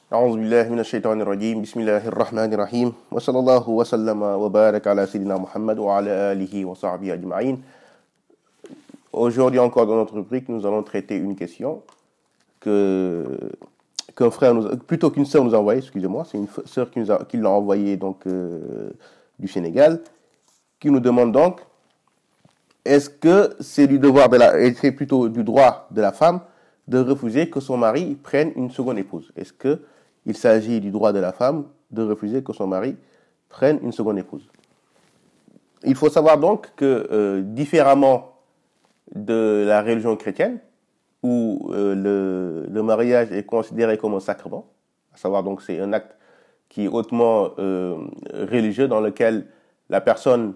أعوذ بالله من الشيطان الرجيم بسم الله الرحمن الرحيم وصلى الله وسلم وبارك على سيدنا Muhammad wa ala alihi wa sahbihi ajma'in. Aujourd'hui encore dans notre rubrique, nous allons traiter une question qu'un frère plutôt qu'une sœur nous a envoyée, excusez-moi, c'est une sœur qui l'a envoyée donc du Sénégal, qui nous demande donc est-ce que c'est c'est plutôt du droit de la femme de refuser que son mari prenne une seconde épouse? Est-ce que il s'agit du droit de la femme de refuser que son mari prenne une seconde épouse? Il faut savoir donc que différemment de la religion chrétienne, où le mariage est considéré comme un sacrement, à savoir donc c'est un acte qui est hautement religieux dans lequel la personne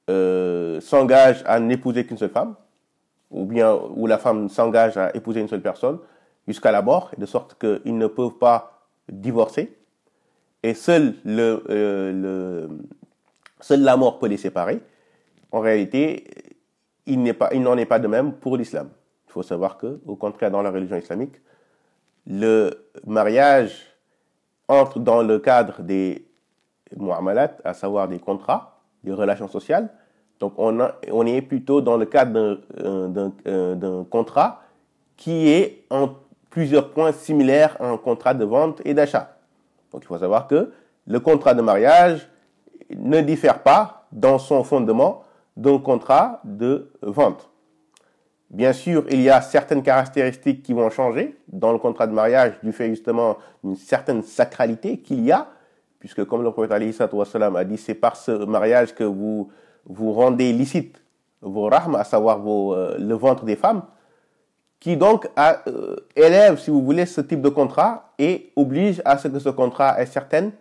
s'engage à n'épouser qu'une seule femme, ou bien où la femme s'engage à épouser une seule personne jusqu'à la mort, de sorte qu'ils ne peuvent pas divorcer, et seule la mort peut les séparer. En réalité, il n'en est pas de même pour l'islam. Il faut savoir que, au contraire, dans la religion islamique, le mariage entre dans le cadre des mu'amalat, à savoir des contrats, des relations sociales. Donc on est plutôt dans le cadre d'un contrat qui est en plusieurs points similaires à un contrat de vente et d'achat. Donc il faut savoir que le contrat de mariage ne diffère pas dans son fondement d'un contrat de vente. Bien sûr, il y a certaines caractéristiques qui vont changer dans le contrat de mariage du fait justement d'une certaine sacralité qu'il y a, puisque comme le prophète a dit, c'est par ce mariage que vous rendez licite vos rahms, à savoir le ventre des femmes, qui donc élève, si vous voulez, ce type de contrat et oblige à ce que ce contrat ait certaines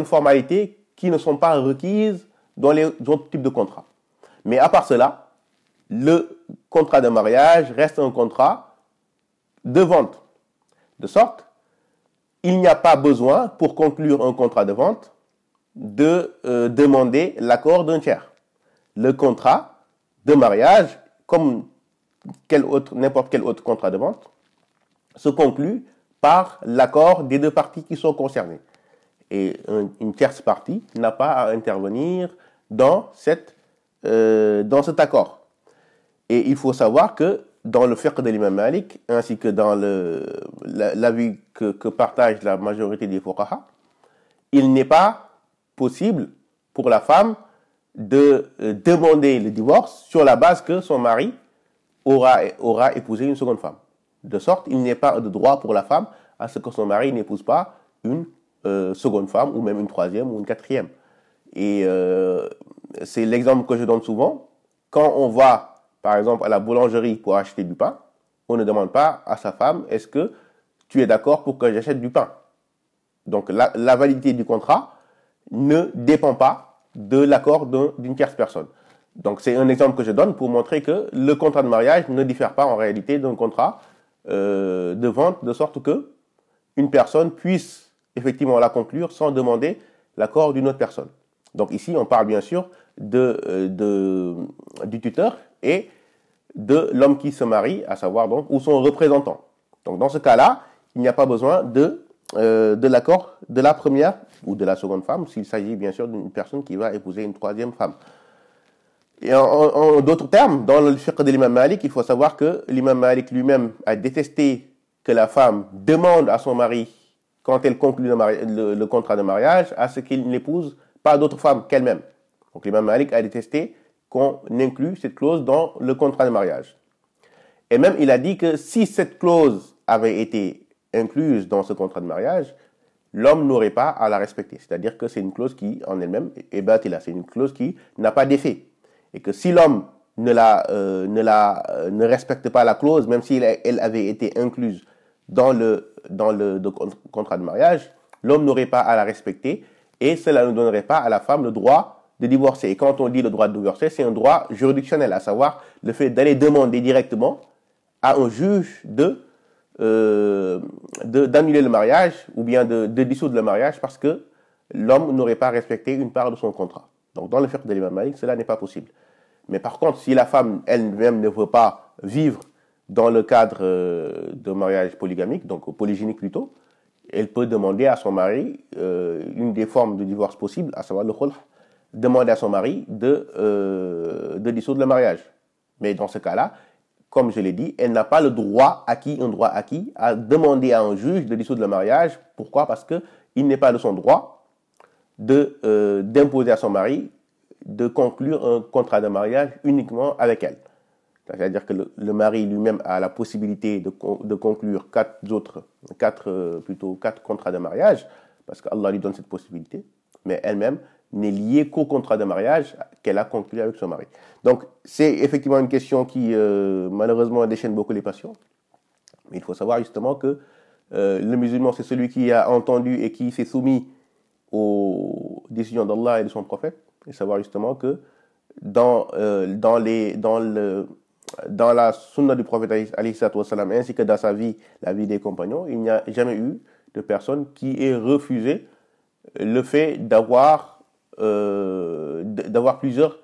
formalités qui ne sont pas requises dans les autres types de contrats. Mais à part cela, le contrat de mariage reste un contrat de vente. De sorte, il n'y a pas besoin, pour conclure un contrat de vente, de demander l'accord d'un tiers. Le contrat de mariage, comme n'importe quel autre contrat de vente, se conclut par l'accord des deux parties qui sont concernées. Et une tierce partie n'a pas à intervenir dans cet accord. Et il faut savoir que dans le fiqh de l'imam Malik, ainsi que dans l'avis que partage la majorité des fuqaha, il n'est pas possible pour la femme de demander le divorce sur la base que son mari aura épousé une seconde femme. De sorte, il n'est pas de droit pour la femme à ce que son mari n'épouse pas une seconde femme, ou même une troisième ou une quatrième. Et c'est l'exemple que je donne souvent. Quand on va, par exemple, à la boulangerie pour acheter du pain, on ne demande pas à sa femme, est-ce que tu es d'accord pour que j'achète du pain? Donc la validité du contrat ne dépend pas de l'accord d'une tierce personne. Donc c'est un exemple que je donne pour montrer que le contrat de mariage ne diffère pas en réalité d'un contrat de vente, de sorte que une personne puisse effectivement la conclure sans demander l'accord d'une autre personne. Donc ici, on parle bien sûr du tuteur et de l'homme qui se marie, à savoir donc, ou son représentant. Donc dans ce cas-là, il n'y a pas besoin de l'accord de la première ou de la seconde femme, s'il s'agit bien sûr d'une personne qui va épouser une troisième femme. Et en d'autres termes, dans le fiqh de l'imam Malik, il faut savoir que l'imam Malik lui-même a détesté que la femme demande à son mari, quand elle conclut le contrat de mariage, à ce qu'il n'épouse pas d'autres femmes qu'elle-même. Donc l'imam Malik a détesté qu'on inclue cette clause dans le contrat de mariage. Et même il a dit que si cette clause avait été incluse dans ce contrat de mariage, l'homme n'aurait pas à la respecter. C'est-à-dire que c'est une clause qui, en elle-même, est batila. C'est une clause qui n'a pas d'effet. Et que si l'homme ne respecte pas la clause, même si elle avait été incluse dans le contrat de mariage, l'homme n'aurait pas à la respecter et cela ne donnerait pas à la femme le droit de divorcer. Et quand on dit le droit de divorcer, c'est un droit juridictionnel, à savoir le fait d'aller demander directement à un juge d'annuler le mariage ou bien de dissoudre le mariage parce que l'homme n'aurait pas respecté une part de son contrat. Donc dans le fiqh de l'imam Malik, cela n'est pas possible. Mais par contre, si la femme elle-même ne veut pas vivre dans le cadre de mariage polygamique, donc polygynique plutôt, elle peut demander à son mari une des formes de divorce possibles, à savoir le khulh, demander à son mari de dissoudre le mariage. Mais dans ce cas-là, comme je l'ai dit, elle n'a pas le droit acquis, à demander à un juge de dissoudre le mariage. Pourquoi? Parce qu'il n'est pas de son droit d'imposer à son mari de conclure un contrat de mariage uniquement avec elle. C'est-à-dire que le mari lui-même a la possibilité de conclure quatre contrats de mariage, parce qu'Allah lui donne cette possibilité, mais elle-même n'est liée qu'au contrat de mariage qu'elle a conclu avec son mari. Donc, c'est effectivement une question qui, malheureusement, déchaîne beaucoup les passions. Mais il faut savoir justement que le musulman, c'est celui qui a entendu et qui s'est soumis aux décisions d'Allah et de son prophète, et savoir justement que dans la sunna du prophète ainsi que dans sa vie, la vie des compagnons, il n'y a jamais eu de personne qui ait refusé le fait d'avoir plusieurs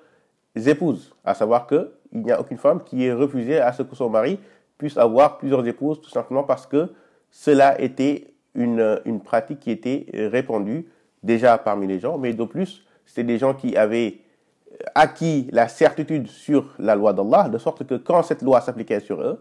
épouses. À savoir qu'il n'y a aucune femme qui ait refusé à ce que son mari puisse avoir plusieurs épouses, tout simplement parce que cela était une pratique qui était répandue déjà parmi les gens, mais de plus, c'était des gens qui avaient acquis la certitude sur la loi d'Allah, de sorte que quand cette loi s'appliquait sur eux,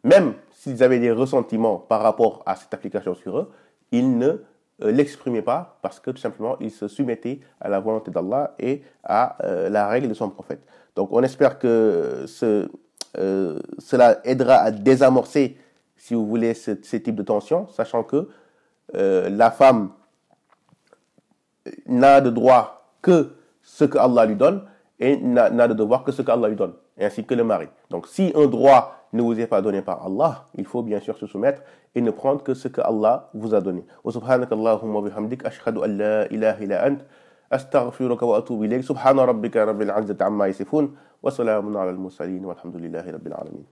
même s'ils avaient des ressentiments par rapport à cette application sur eux, ils ne l'exprimaient pas parce que tout simplement ils se soumettaient à la volonté d'Allah et à la règle de son prophète. Donc on espère que cela aidera à désamorcer, si vous voulez, ce type de tension, sachant que la femme n'a de droit que ce que Allah lui donne et n'a de devoir que ce qu'Allah lui donne, ainsi que le mari. Donc si un droit ne vous est pas donné par Allah, il faut bien sûr se soumettre et ne prendre que ce que Allah vous a donné. Wa subhanakallahumma wa bihamdik ashhadu an la ilaha illa ant astaghfiruka wa atubu ilayk. Subhana rabbika rabbil izzati amma yasifun wa salamun ala al mursalin walhamdulillahi rabbil alamin.